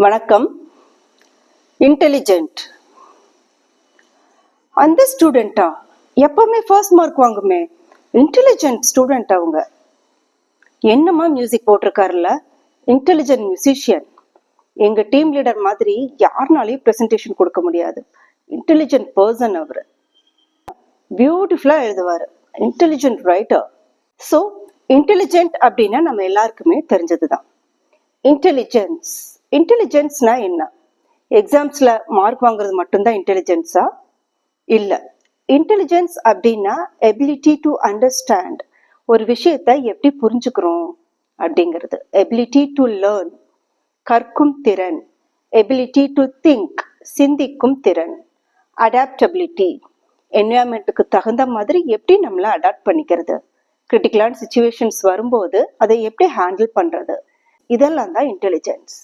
வணக்கம். இன்டெலிஜென்ட் அந்த ஸ்டூடெண்டா எப்பவுமே ஃபர்ஸ்ட் மார்க் வாங்குமே, இன்டெலிஜென்ட் ஸ்டூடெண்ட். அவங்க என்னமா மியூசிக் போட்டிருக்காருல்ல, இன்டெலிஜென்ட் மியூசிஷியன். எங்க டீம் லீடர் மாதிரி யாருனாலையும் பிரசன்டேஷன் கொடுக்க முடியாது. இன்டெலிஜென்ட் பர்சன் அவரு. பியூட்டிஃபுல்லா எழுதுவாரு. Intelligent writer. ஸோ இன்டெலிஜென்ட் அப்படின்னா நம்ம எல்லாருக்குமே தெரிஞ்சதுதான். இன்டெலிஜென்ஸ்னா என்ன? எக்ஸாம்ஸ்ல மார்க் வாங்குறது மட்டும்தான் இன்டெலிஜென்ஸா? இல்ல. இன்டெலிஜென்ஸ் அப்படின்னா எபிலிட்டி டு அண்டர்ஸ்டாண்ட், ஒரு விஷயத்தை எப்படி புரிஞ்சுக்கிறோம் அப்படிங்கிறது. எபிலிட்டி டு லேர்ன், கற்கும் திறன். எபிலிட்டி டு திங்க், சிந்திக்கும் திறன். அடாப்டபிலிட்டி, என்வயர்மெண்ட்டுக்கு தகுந்த மாதிரி எப்படி நம்மளை அடாப்ட் பண்ணிக்கிறது. கிரிட்டிக்கலான சுச்சுவேஷன்ஸ் வரும்போது அதை எப்படி ஹேண்டில் பண்றது. இதெல்லாம் தான் இன்டெலிஜென்ஸ்.